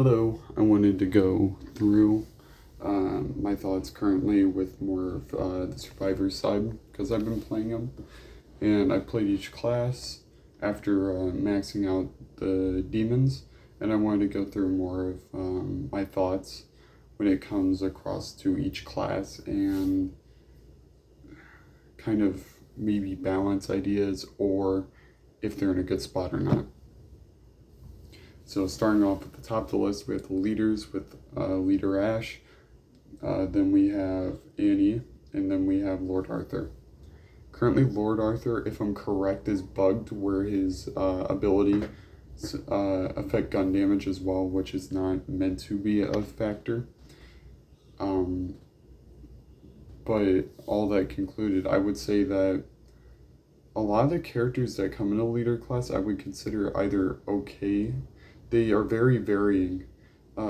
Hello, I wanted to go through my thoughts currently with more of the Survivor side because I've been playing them and I played each class after maxing out the demons, and I wanted to go through more of my thoughts when it comes across to each class and kind of maybe balance ideas or if they're in a good spot or not. So starting off at the top of the list, we have the leaders with Leader Ash. Then we have Annie, and then we have Lord Arthur. Currently, Lord Arthur, if I'm correct, is bugged where his ability affect gun damage as well, which is not meant to be a factor. But all that concluded, I would say that a lot of the characters that come in a leader class I would consider either okay. They are very varying.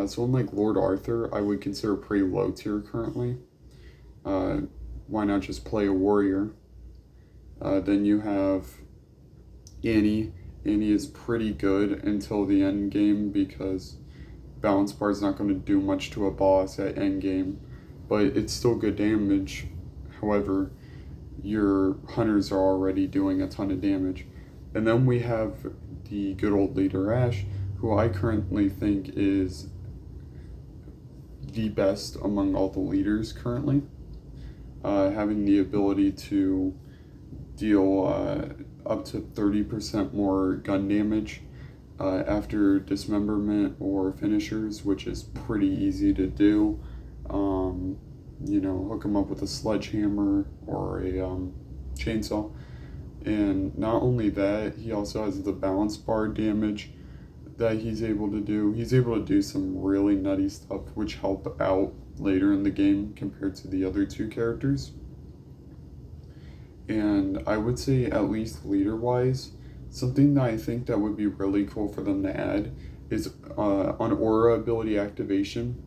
So unlike Lord Arthur, I would consider pretty low tier currently. Why not just play a warrior? Then you have Annie. Annie is pretty good until the end game because balance bar is not going to do much to a boss at end game, but it's still good damage. However, your hunters are already doing a ton of damage. And then we have the good old leader Ash, who I currently think is the best among all the leaders currently, having the ability to deal up to 30% more gun damage after dismemberment or finishers, which is pretty easy to do. Hook him up with a sledgehammer or a chainsaw. And not only that, he also has the balance bar damage that he's able to do. He's able to do some really nutty stuff, which help out later in the game compared to the other two characters. And I would say, at least leader-wise, something that I think that would be really cool for them to add is on aura ability activation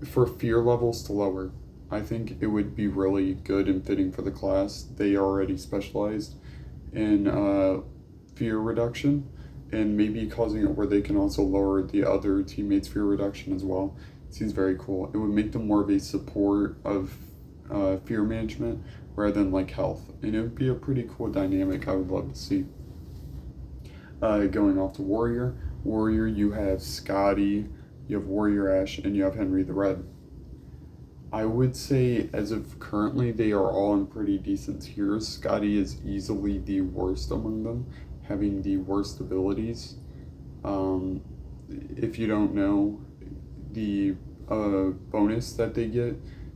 for fear levels to lower. I think it would be really good and fitting for the class. They are already specialized in fear reduction, and maybe causing it where they can also lower the other teammates' fear reduction as well. It seems very cool. It would make them more of a support of fear management rather than like health, and it would be a pretty cool dynamic I would love to see. Going off to Warrior, you have Scotty, you have Warrior Ash, and you have Henry the Red. I would say, as of currently, they are all in pretty decent tiers. Scotty is easily the worst among them, having the worst abilities. If you don't know, the bonus that they get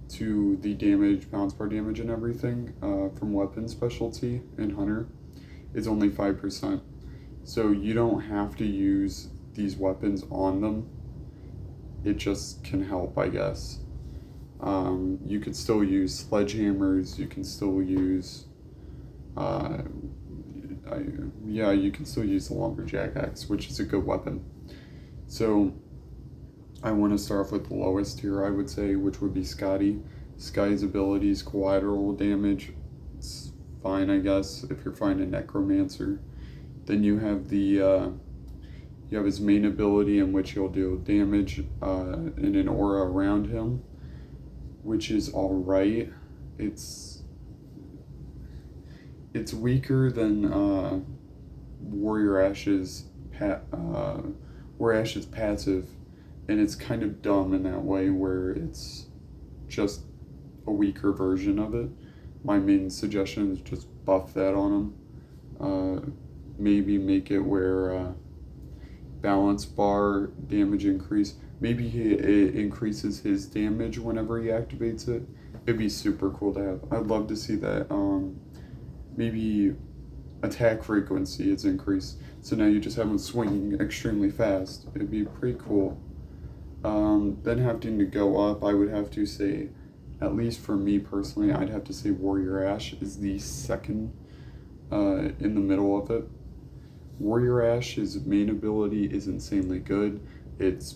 to the damage, balance bar damage and everything from weapon specialty and hunter is only 5%. So you don't have to use these weapons on them. It just can help, I guess. You could still use sledgehammers, you can still use you can still use the lumberjack axe, which is a good weapon. So I want to start off with the lowest tier, I would say, which would be Scotty. Scotty's abilities, collateral damage, it's fine, I guess, if you're finding Necromancer. Then you have his main ability, in which he'll deal damage in an aura around him, which is alright. It's weaker than Warrior Ash's passive, and it's kind of dumb in that way where it's just a weaker version of it. My main suggestion is just buff that on him. Maybe make it where balance bar damage increase. Maybe it increases his damage whenever he activates it. It'd be super cool to have. I'd love to see that. Maybe attack frequency is increased, so now you just have him swinging extremely fast. It'd be pretty cool. Then having to go up, I would have to say, at least for me personally, I'd have to say Warrior Ash is the second in the middle of it. Warrior Ash's main ability is insanely good. It's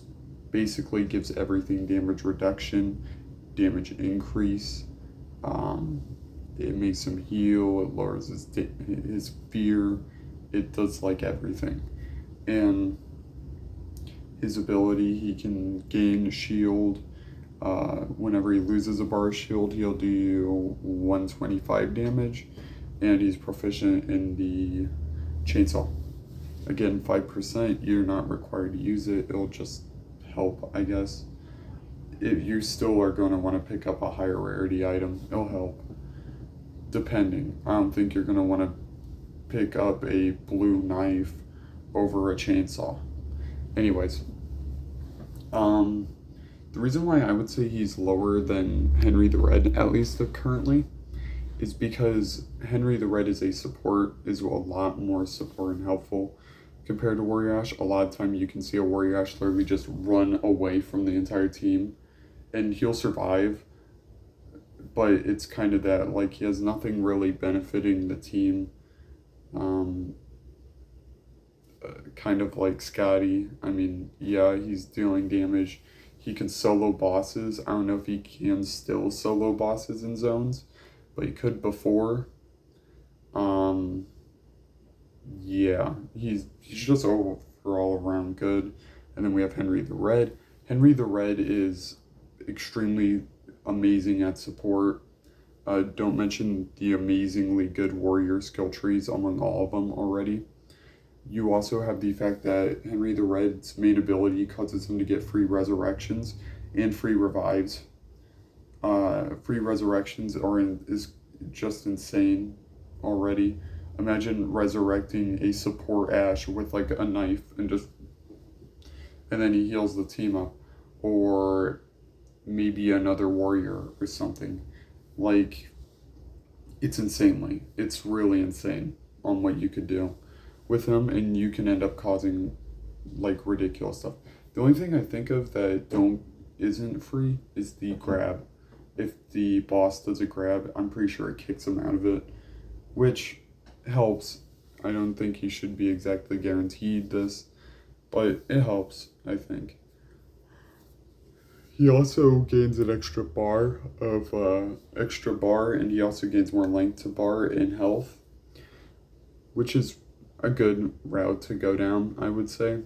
basically gives everything damage reduction, damage increase. It makes him heal. It lowers his fear. It does like everything. And his ability, he can gain shield. Whenever he loses a bar of shield, he'll do 125 damage, and he's proficient in the chainsaw. Again, 5%, you're not required to use it, it'll just help, I guess. If you still are going to want to pick up a higher rarity item, it'll help. Depending. I don't think you're going to want to pick up a blue knife over a chainsaw. Anyways, the reason why I would say he's lower than Henry the Red, at least currently, is because Henry the Red is a lot more support and helpful compared to Warrior Ash. A lot of time you can see a Warrior Ash literally just run away from the entire team, and he'll survive, but it's kind of that, like, he has nothing really benefiting the team. Kind of like Scotty. I mean, yeah, he's dealing damage. He can solo bosses. I don't know if he can still solo bosses in zones, but he could before. Yeah, he's just overall around good. And then we have Henry the Red. Henry the Red is extremely amazing at support. Don't mention the amazingly good warrior skill trees among all of them already. You also have the fact that Henry the Red's main ability causes him to get free resurrections and free revives. Free resurrections is just insane already. Imagine resurrecting a support Ash with like a knife and then he heals the team up, or maybe another warrior or something. Like, it's really insane on what you could do with him, and you can end up causing like ridiculous stuff. The only thing I think of that isn't free is the grab. If the boss does a grab, I'm pretty sure it kicks him out of it, which helps. I don't think he should be exactly guaranteed this, but it helps, I think. He also gains an extra bar, and he also gains more length to bar in health, which is a good route to go down, I would say.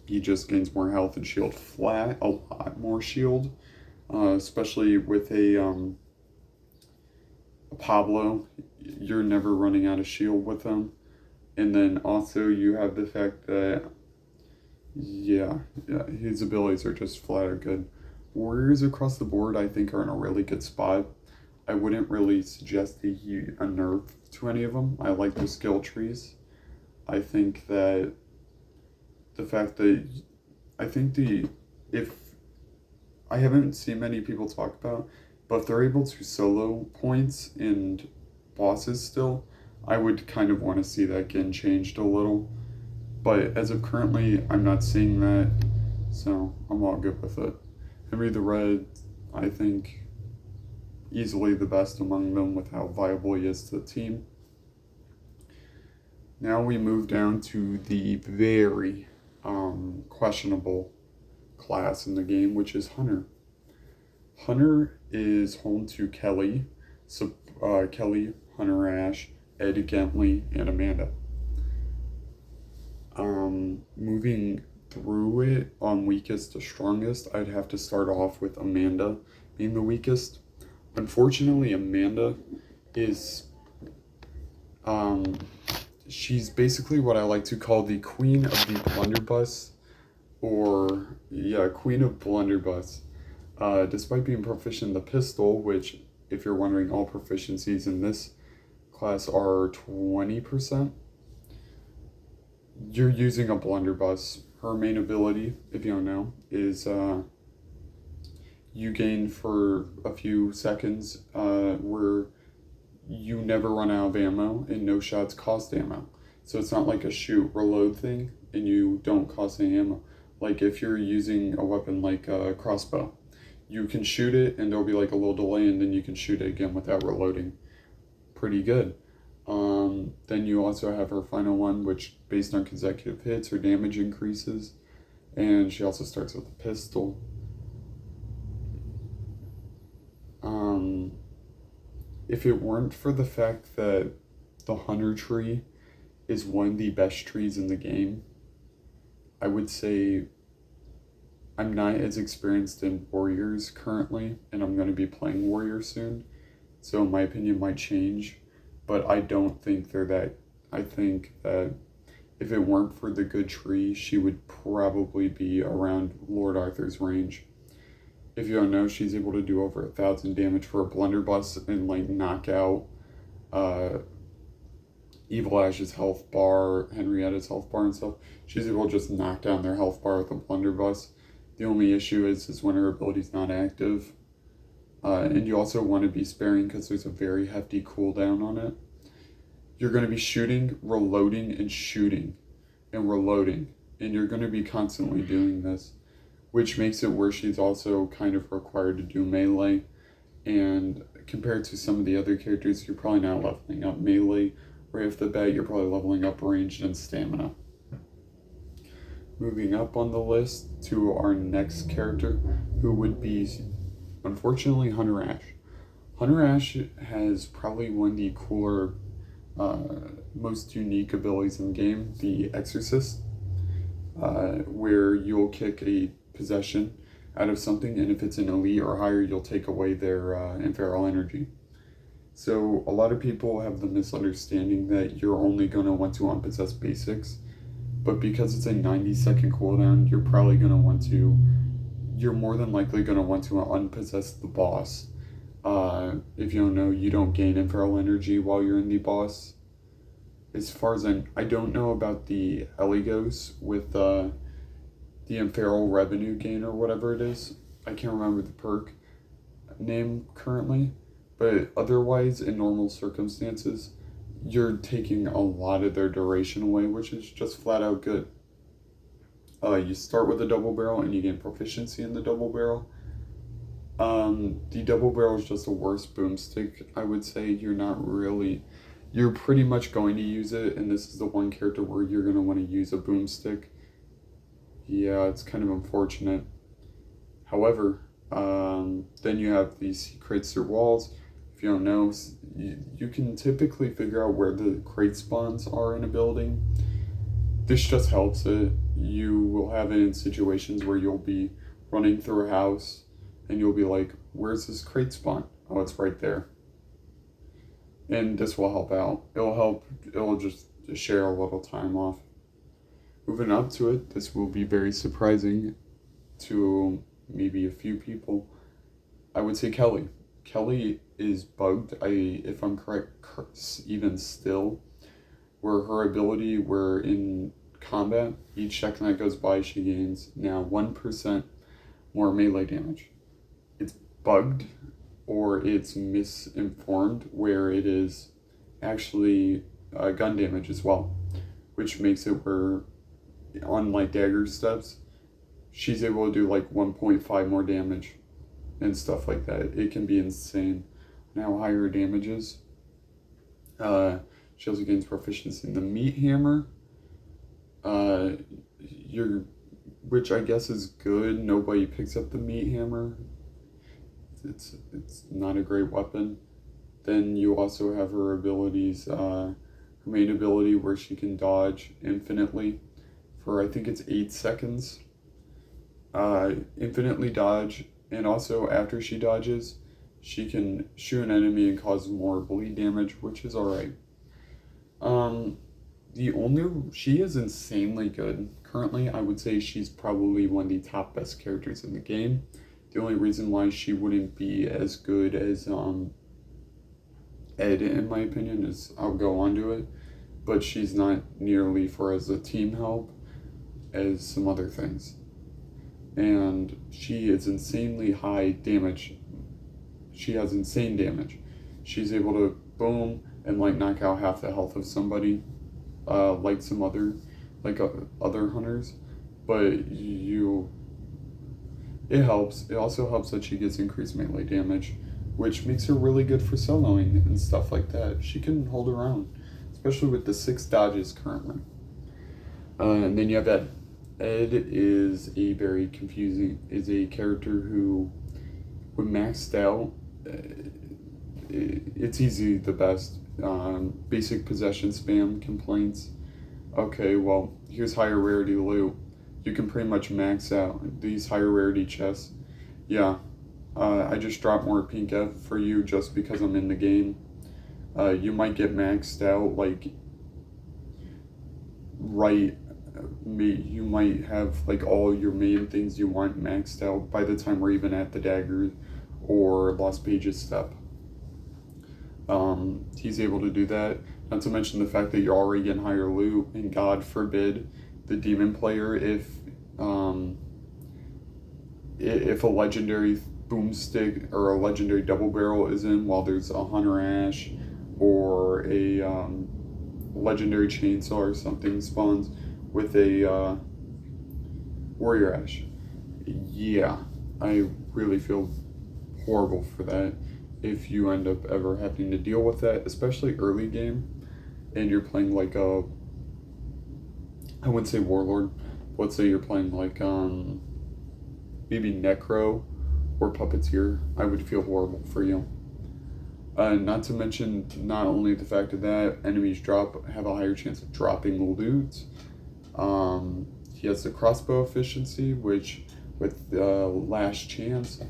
He just gains more health and shield flat, a lot more shield, especially with a Pablo. You're never running out of shield with him. And then also you have the fact that, yeah, his abilities are just flat out good. Warriors across the board, I think, are in a really good spot. I wouldn't really suggest a nerf to any of them. I like their skill trees. I think that the fact that if I haven't seen many people talk about, but if they're able to solo points and bosses still, I would kind of want to see that getting changed a little. But as of currently, I'm not seeing that, so I'm all good with it. Henry the Red, I think, easily the best among them with how viable he is to the team. Now we move down to the very questionable class in the game, which is Hunter. Hunter is home to Kelly, Kelly, Hunter Ash, Ed Gentley, and Amanda. Moving through it on weakest to strongest, I'd have to start off with Amanda being the weakest. Unfortunately, Amanda is she's basically what I like to call the queen of the blunderbuss, queen of blunderbuss. Despite being proficient in the pistol, which, if you're wondering, all proficiencies in this class are 20%, you're using a blunderbuss. Her main ability, if you don't know, is you gain for a few seconds where you never run out of ammo and no shots cost ammo. So it's not like a shoot reload thing and you don't cost any ammo. Like if you're using a weapon like a crossbow, you can shoot it and there'll be like a little delay and then you can shoot it again without reloading. Pretty good. Then you also have her final one, which based on consecutive hits, her damage increases. And she also starts with a pistol. If it weren't for the fact that the Hunter tree is one of the best trees in the game, I would say I'm not as experienced in warriors currently, and I'm going to be playing warrior soon, so my opinion might change, but I don't think they're that. I think that if it weren't for the good tree, she would probably be around Lord Arthur's range. If you don't know, she's able to do over 1,000 damage for a blunderbuss and like knock out uh, Evil Ash's health bar, Henrietta's health bar and stuff. She's able to just knock down their health bar with a blunderbuss. The only issue is when her ability's not active. And you also want to be sparing because there's a very hefty cooldown on it. You're going to be shooting, reloading, and shooting, and reloading. And you're going to be constantly doing this, which makes it where she's also kind of required to do melee. And compared to some of the other characters, you're probably not leveling up melee. Right off the bat, you're probably leveling up ranged and stamina. Moving up on the list to our next character, who would be, unfortunately, Hunter Ash. Hunter Ash has probably one of the cooler, most unique abilities in the game, the Exorcist, where you'll kick a possession out of something, and if it's an elite or higher, you'll take away their infernal energy. So a lot of people have the misunderstanding that you're only going to want to unpossess basics, but because it's a 90-second cooldown, you're more than likely going to want to unpossess the boss. If you don't know, you don't gain infernal energy while you're in the boss. As far as I don't know about the Eligos with the infernal revenue gain or whatever it is. I can't remember the perk name currently. But otherwise, in normal circumstances, you're taking a lot of their duration away, which is just flat out good. You start with a double barrel and you gain proficiency in the double barrel. The double barrel is just a worse boomstick. I would say you're pretty much going to use it, and this is the one character where you're going to want to use a boomstick. Yeah, it's kind of unfortunate. However, then you have these crates through walls. If you don't know, you can typically figure out where the crate spawns are in a building. This just helps it. You will have it in situations where you'll be running through a house and you'll be like, where's this crate spawn? Oh, it's right there. And this will help out. It'll just share a little time off. Moving up to it, this will be very surprising to maybe a few people. I would say Kelly. Kelly is bugged, if I'm correct, even still, where her ability, where in combat, each second that goes by, she gains now 1% more melee damage. It's bugged, or it's misinformed, where it is actually gun damage as well, which makes it where, on like dagger steps, she's able to do like 1.5 more damage and stuff like that. It can be insane on how high her damage is. She also gains proficiency in the meat hammer, which I guess is good. Nobody picks up the meat hammer. It's not a great weapon. Then you also have her abilities, her main ability where she can dodge infinitely for I think it's 8 seconds. Infinitely dodge. And also, after she dodges, she can shoot an enemy and cause more bleed damage, which is alright. She is insanely good. Currently, I would say she's probably one of the top best characters in the game. The only reason why she wouldn't be as good as Ed, in my opinion, is I'll go on to it, but she's not nearly for as a team help as some other things. And she is insanely high damage. She has insane damage. She's able to boom and like knock out half the health of somebody, like some other hunters. But it helps. It also helps that she gets increased melee damage, which makes her really good for soloing and stuff like that. She can hold her own, especially with the 6 dodges currently. And then you have Ed. Ed is a character who, when maxed out, it's easy the best. Basic possession spam complaints. Okay, well, here's higher rarity loot. you can pretty much max out these higher rarity chests. Yeah, I just dropped more pink F for you just because I'm in the game. You might get maxed out, like, right, you might have, like, all your main things you want maxed out by the time we're even at the dagger or Lost Pages step. He's able to do that. Not to mention the fact that you're already getting higher loot, and God forbid the demon player, if a legendary boomstick or a legendary double barrel is in while there's a hunter ash or a legendary chainsaw or something spawns with a warrior ash. Yeah, I really feel horrible for that if you end up ever having to deal with that, especially early game, and you're playing like I wouldn't say warlord, but let's say you're playing like maybe necro or puppeteer. I would feel horrible for you. Not to mention, not only the fact of that, enemies have a higher chance of dropping loot. He has the crossbow efficiency, which with last chance,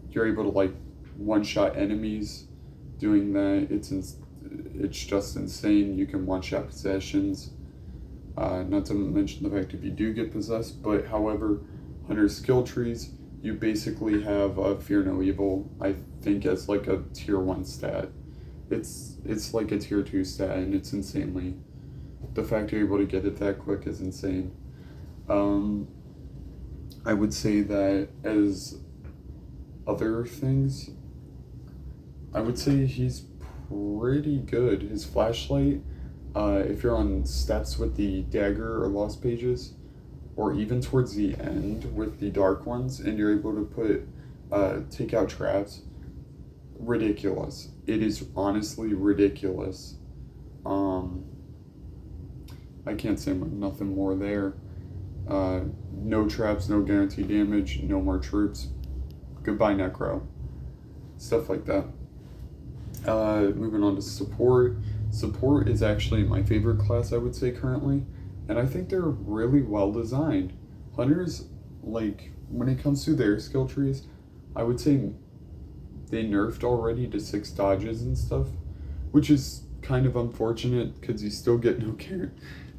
you're able to like one-shot enemies. Doing that, it's just insane. You can one-shot possessions. Not to mention the fact if you do get possessed, but however, under skill trees, you basically have Fear No Evil, I think, as like a tier 1 stat. It's like a tier 2 stat, and it's insanely. The fact you're able to get it that quick is insane. I would say that as other things, I would say he's pretty good. His flashlight, if you're on steps with the dagger or Lost Pages, or even towards the end with the dark ones, and you're able to take out traps, ridiculous. It is honestly ridiculous. I can't say nothing more there. No traps, no guaranteed damage, no more troops. Goodbye, Necro. Stuff like that. Moving on to support. Support is actually my favorite class, I would say, currently. And I think they're really well designed. Hunters, like, when it comes to their skill trees, I would say they nerfed already to 6 dodges and stuff, which is kind of unfortunate because you still get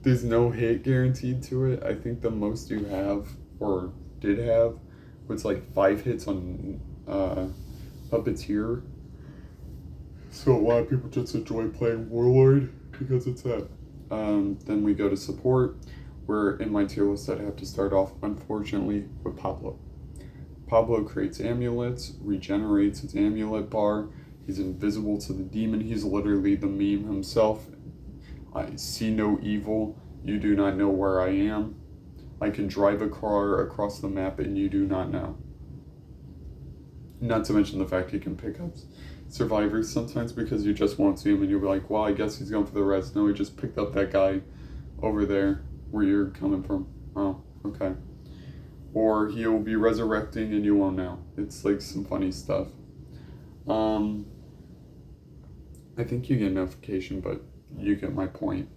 there's no hit guaranteed to it. I think the most you have, or did have, was like 5 hits on Puppeteer. So a lot of people just enjoy playing Warlord because it's that. Then we go to support, where in my tier list I'd have to start off, unfortunately, with Pablo. Pablo creates amulets, regenerates his amulet bar. He's invisible to the demon. He's literally the meme himself. I see no evil. You do not know where I am. I can drive a car across the map and you do not know. Not to mention the fact he can pick up survivors sometimes because you just won't see him and you'll be like, well, I guess he's going for the res. No, he just picked up that guy over there where you're coming from. Oh, okay. Or he'll be resurrecting and you won't know. It's like some funny stuff. I think you get a notification, but you get my point.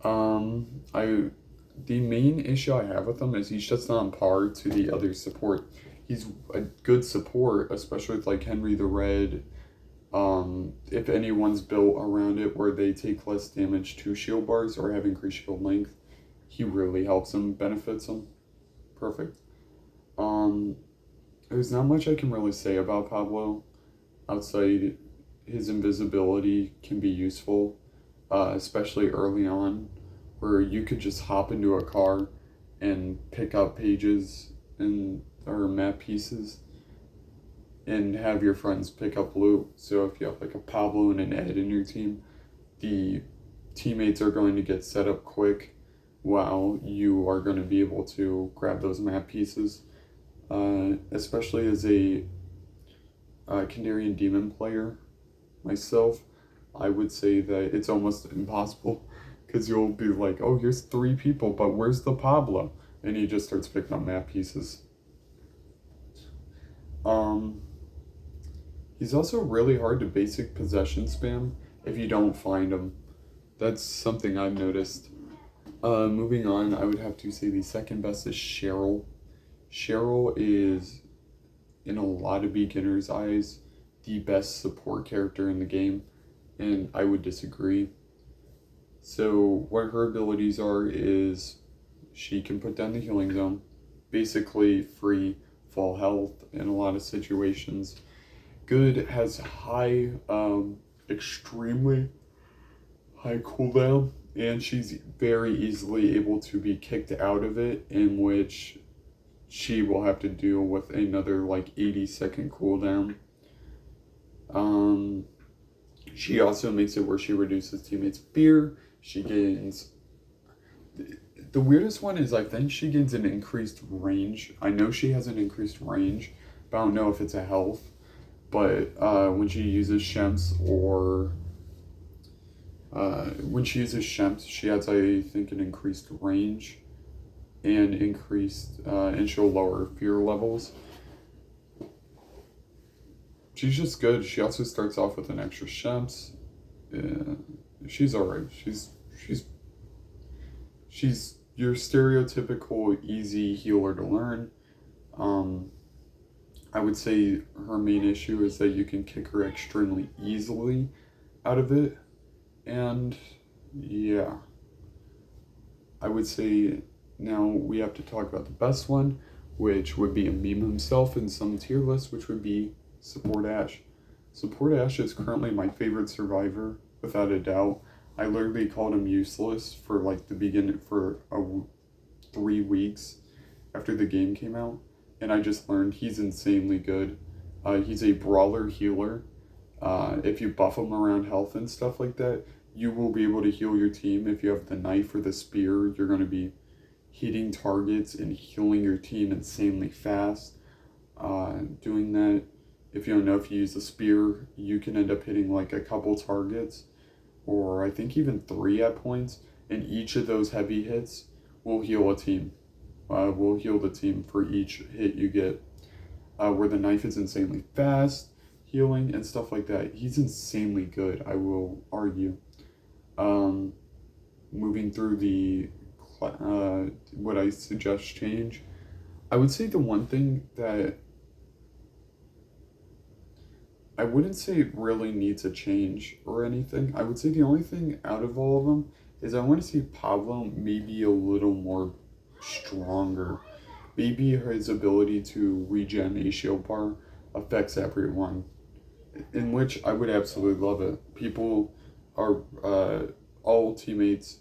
The main issue I have with him is he's just not on par to the other support. He's a good support, especially with like Henry the Red. If anyone's built around it where they take less damage to shield bars or have increased shield length, he really helps him, benefits him. Perfect. There's not much I can really say about Pablo outside his invisibility can be useful, especially early on, where you could just hop into a car and pick up pages or map pieces and have your friends pick up loot. So if you have like a Pablo and an Ed in your team, the teammates are going to get set up quick while you are going to be able to grab those map pieces. Especially as a Canarian Demon player myself, I would say that it's almost impossible because you'll be like, oh, here's 3 people, but where's the Pablo? And he just starts picking up map pieces. He's also really hard to basic possession spam if you don't find him. That's something I've noticed. Moving on, I would have to say the second best is Cheryl. Cheryl is, in a lot of beginners' eyes, the best support character in the game, and I would disagree. So, what her abilities are is she can put down the healing zone, basically free fall health in a lot of situations. Good has high, extremely high cooldown, and she's very easily able to be kicked out of it, in which she will have to deal with another like 80-second cooldown. Um, she also makes it where she reduces teammates' fear. She gains. The weirdest one is I think she gains an increased range. I know she has an increased range, but I don't know if it's a health. But when she uses Shems or when she uses Shems, she has I think an increased range and increased and she'll lower fear levels. She's just good. She also starts off with an extra Shems. Yeah, she's alright. She's your stereotypical easy healer to learn. Um, I would say her main issue is that you can kick her extremely easily out of it, and yeah, I would say now we have to talk about the best one, which would be a meme himself in some tier list, which would be Support Ash. Support Ash is currently my favorite survivor, without a doubt. I literally called him useless for like the beginning for 3 weeks after the game came out, and I just learned he's insanely good. He's a brawler healer. If you buff him around health and stuff like that, you will be able to heal your team. If you have the knife or the spear, you're going to be hitting targets and healing your team insanely fast. Doing that, if you don't know, if you use the spear, you can end up hitting like a couple targets, or I think even 3 at points, and each of those heavy hits will heal a team. Will heal the team for each hit you get. Where the knife is insanely fast, healing, and stuff like that. He's insanely good, I will argue. Um, Moving through the what I suggest change, I would say the one thing that I wouldn't say it really needs a change or anything. I would say the only thing out of all of them is I want to see Pablo maybe a little more stronger. Maybe his ability to regen a shield bar affects everyone, in which I would absolutely love it. People are, all teammates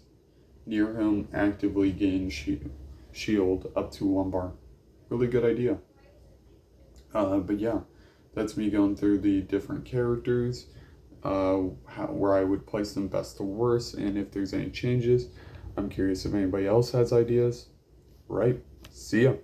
near him actively gain shield up to 1 bar. Really good idea. But yeah, that's me going through the different characters, where I would place them best to worst, and if there's any changes. I'm curious if anybody else has ideas. Right? See ya.